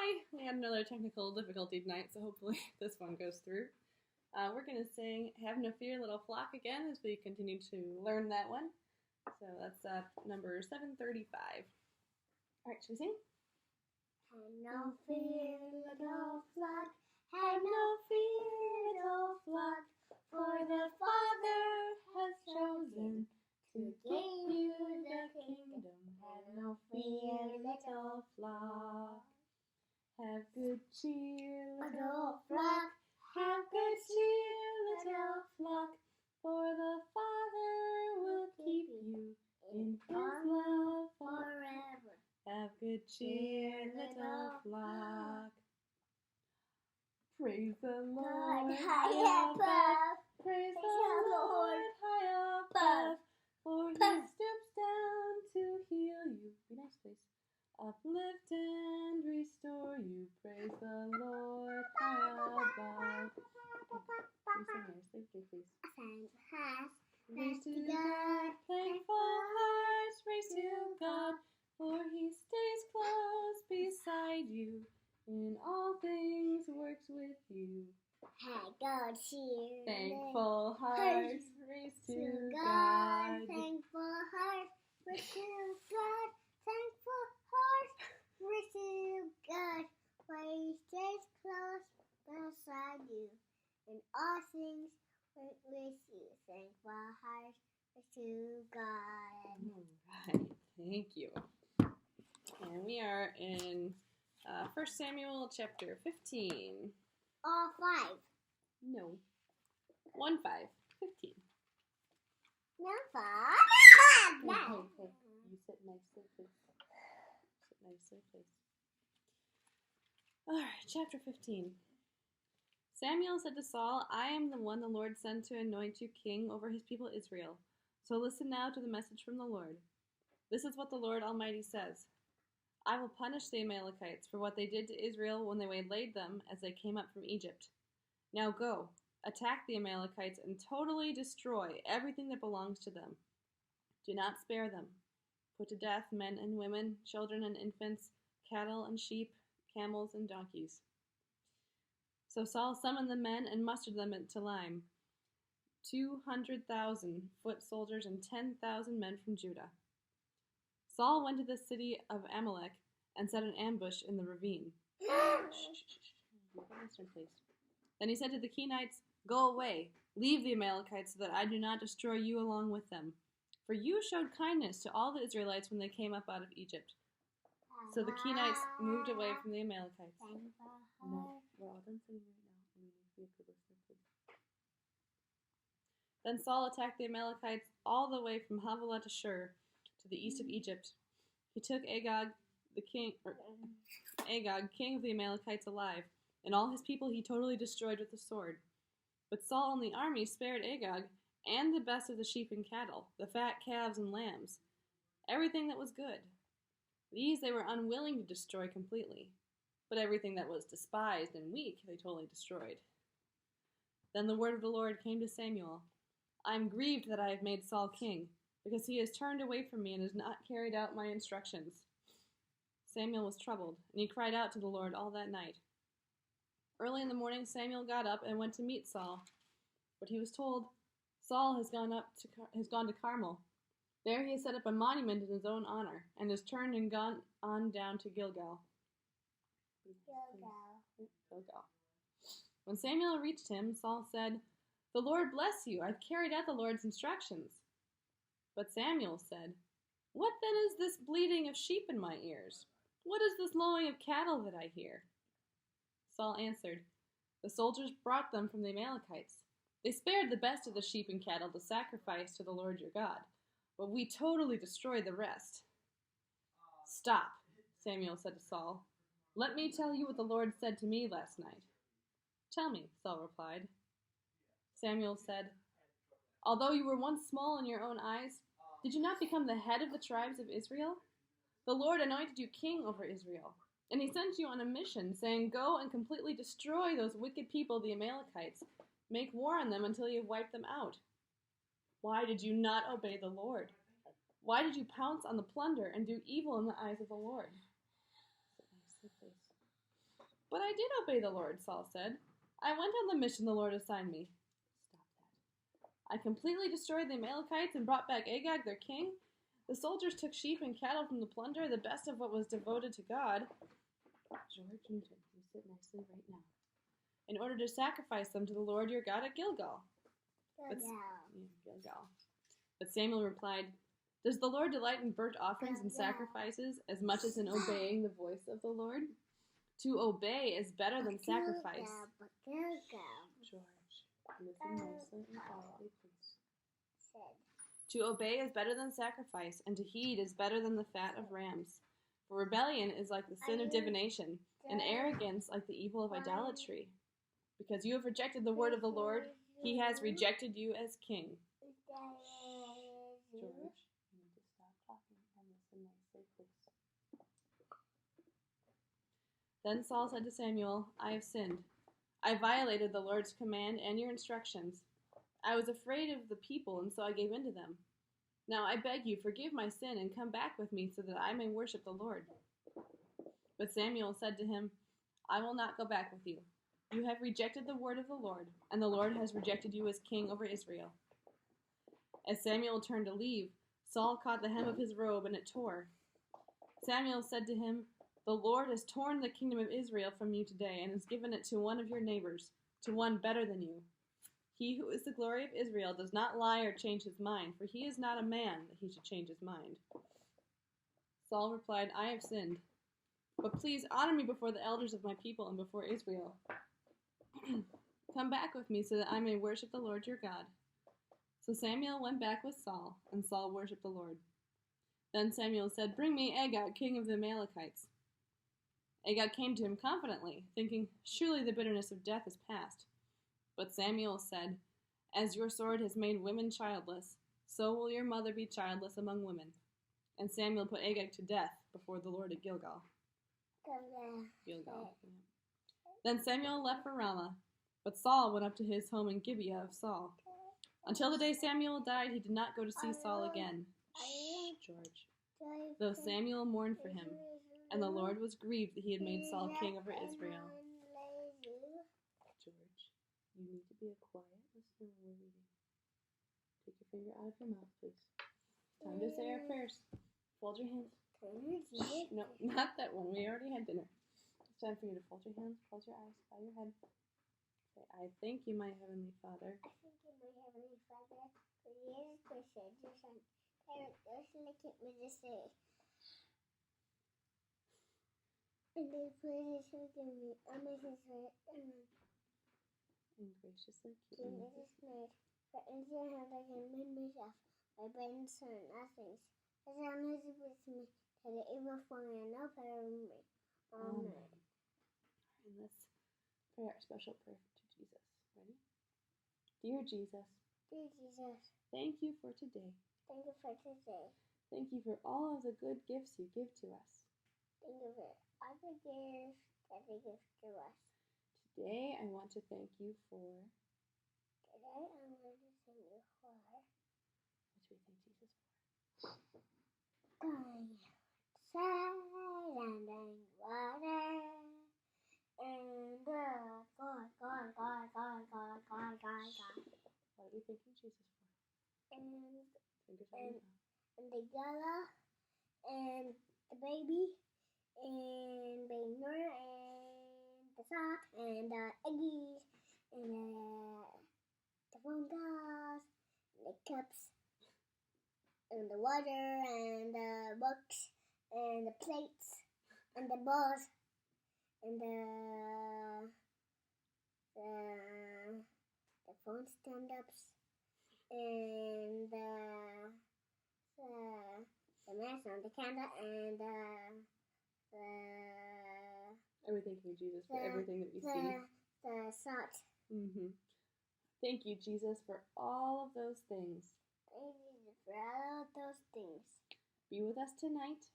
Hi! We had another technical difficulty tonight, so hopefully this one goes through. We're going to sing Have No Fear, Little Flock again as we continue to learn that one. So that's number 735. Alright, should we sing? Have no fear, little flock. Have no fear, little flock, for the Father has chosen to give you the kingdom. Have no fear, little flock. Have good cheer, little flock. Have good cheer, little flock, for the Father will keep you in His love Forever. Have good cheer, little flock. Praise the Lord high above. Praise the Lord high above. For He stoops down to heal you. Be nice, please. Uplift and restore you. Praise the Lord high above. Can you sing nicely, please? Raise to God, thankful hearts, raise to God, for He stays close beside you. In all things works with you. Have God cheer. Thankful hearts, raise to God. Thankful hearts, raise to God. Thankful hearts, raise to God. For He stays close beside you. In all things work with you. Thankful hearts, raise to God. Alright, thank you. And we are in 1 Samuel chapter 15. All 5. No. 1, 5, 15. No 5. Hey. You sit nicely, please. Sit nicely, please. Alright, chapter 15. Samuel said to Saul, I am the one the Lord sent to anoint you king over his people Israel. So listen now to the message from the Lord. This is what the Lord Almighty says. I will punish the Amalekites for what they did to Israel when they waylaid them as they came up from Egypt. Now go, attack the Amalekites and totally destroy everything that belongs to them. Do not spare them. Put to death men and women, children and infants, cattle and sheep, camels and donkeys. So Saul summoned the men and mustered them at Telaim, 200,000 foot soldiers and 10,000 men from Judah. Saul went to the city of Amalek and set an ambush in the ravine. Then he said to the Kenites, Go away, leave the Amalekites so that I do not destroy you along with them. For you showed kindness to all the Israelites when they came up out of Egypt. So the Kenites moved away from the Amalekites. No, we're all done singing right now. I mean, be a good listener, please. Then Saul attacked the Amalekites all the way from Havilah to Shur, to the east of Egypt. He took Agag, king of the Amalekites, alive, and all his people he totally destroyed with the sword. But Saul and the army spared Agag and the best of the sheep and cattle, the fat calves and lambs, everything that was good. These they were unwilling to destroy completely, but everything that was despised and weak they totally destroyed. Then the word of the Lord came to Samuel. I am grieved that I have made Saul king, because he has turned away from me and has not carried out my instructions. Samuel was troubled, and he cried out to the Lord all that night. Early in the morning Samuel got up and went to meet Saul, but he was told, Saul has gone to Carmel. There he has set up a monument in his own honor, and has turned and gone on down to Gilgal. When Samuel reached him, Saul said, The Lord bless you. I've carried out the Lord's instructions. But Samuel said, What then is this bleating of sheep in my ears? What is this lowing of cattle that I hear? Saul answered, The soldiers brought them from the Amalekites. They spared the best of the sheep and cattle to sacrifice to the Lord your God, but we totally destroyed the rest. Stop, Samuel said to Saul. Let me tell you what the Lord said to me last night. Tell me, Saul replied. Samuel said, Although you were once small in your own eyes, did you not become the head of the tribes of Israel? The Lord anointed you king over Israel, and he sent you on a mission, saying, Go and completely destroy those wicked people, the Amalekites. Make war on them until you have wiped them out. Why did you not obey the Lord? Why did you pounce on the plunder and do evil in the eyes of the Lord? But I did obey the Lord, Saul said. I went on the mission the Lord assigned me. Stop that. I completely destroyed the Amalekites and brought back Agag, their king. The soldiers took sheep and cattle from the plunder, the best of what was devoted to God. George Newton, you sit nicely right now. In order to sacrifice them to the Lord your God at Gilgal. Gilgal. But Samuel replied, does the Lord delight in burnt offerings and sacrifices as much as in obeying the voice of the Lord? To obey is better than sacrifice. George, listen nicely and quietly, please. To obey is better than sacrifice, and to heed is better than the fat of rams. For rebellion is like the sin of divination, and arrogance like the evil of idolatry. Because you have rejected the word of the Lord, he has rejected you as king. George, you need to stop talking and listen nicely, please. Then Saul said to Samuel, I have sinned. I violated the Lord's command and your instructions. I was afraid of the people, and so I gave in to them. Now I beg you, forgive my sin and come back with me so that I may worship the Lord. But Samuel said to him, I will not go back with you. You have rejected the word of the Lord, and the Lord has rejected you as king over Israel. As Samuel turned to leave, Saul caught the hem of his robe, and it tore. Samuel said to him, the Lord has torn the kingdom of Israel from you today, and has given it to one of your neighbors, to one better than you. He who is the glory of Israel does not lie or change his mind, for he is not a man that he should change his mind. Saul replied, I have sinned, but please honor me before the elders of my people and before Israel. Come back with me so that I may worship the Lord your God. So Samuel went back with Saul, and Saul worshipped the Lord. Then Samuel said, bring me Agag, king of the Amalekites. Agag came to him confidently, thinking, surely the bitterness of death is past. But Samuel said, as your sword has made women childless, so will your mother be childless among women. And Samuel put Agag to death before the Lord at Gilgal. Gilgal. Yeah. Then Samuel left for Ramah, but Saul went up to his home in Gibeah of Saul. Until the day Samuel died, he did not go to see Saul again. Shh, George. Though Samuel mourned for him, and the Lord was grieved that he had made Saul king over Israel. George, you need to be a quiet listener when we're reading. Take your finger out of your mouth, please. Time to say our prayers. Fold your hands. Shh, no, not that one. We already had dinner. It's time for you to fold your hands, close your eyes, bow your head. Say, I thank you, my Heavenly Father. I thank you, my Heavenly Father, for Jesus Christ, your Son. Listen to keep me to say. And they praise you to me. Amen. And graciously keep Keep me. me dismayed. For into your hand I can mend myself. My brain and son, nothing. As long as you with me, that the evil for me and no power of me. Amen. And let's pray our special prayer to Jesus. Ready? Dear Jesus, Dear Jesus, thank you for today. thank you for today. Thank you for all of the good gifts you give to us. Thank you for all the gifts that you give to us. Today I want to thank you for... Today I'm going to sing you for... What should we thank Jesus for? Going outside and in water. And God. What are we thanking Jesus for? And Fingers on your mouth. the gala, and the baby, and baby Nora, and the sock, and the eggies, and the phone dolls, and the cups, and the water, and the books, and the plates, and the balls, and the phone stand-ups, and the mask on the candle, and Are we thanking Jesus for everything that we see? the salt. Thank you, Jesus, for all of those things. Thank you for all of those things. Be with us tonight.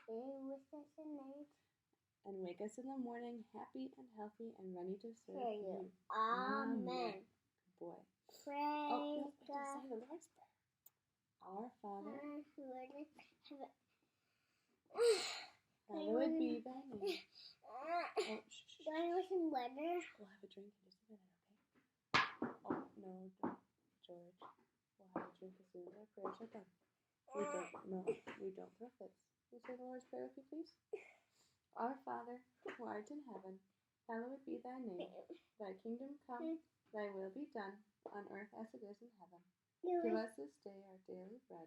Be with us tonight. And wake us in the morning happy and healthy and ready to serve For you. you. Amen. Good boy. Praise Say the Lord's Prayer. Our Father, hallowed be thy name. drink in just a minute, okay? Oh, no, don't, George. We'll have a drink as soon as our prayers are done. We don't throw fits. Will you say the Lord's Prayer with me, please? Our Father, who art in heaven, hallowed be thy name. Thy kingdom come, thy will be done, on earth as it is in heaven. Give us this day our daily bread,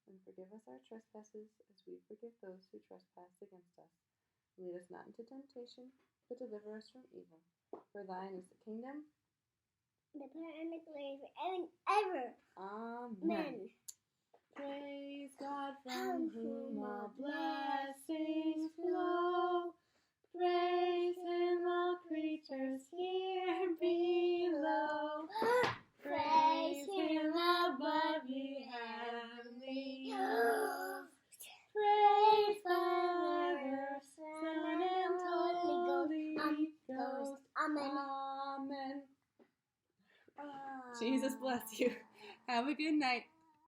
and forgive us our trespasses as we forgive those who trespass against us. Lead us not into temptation, but deliver us from evil. For thine is the kingdom, the power and the glory forever and ever. Amen. Praise God from whom all blessings flow. Praise Him, all creatures here below. Praise Him above, ye heavenly hosts. Praise Father, Son, and Holy Ghost. Amen. Amen. Jesus bless you. Have a good night.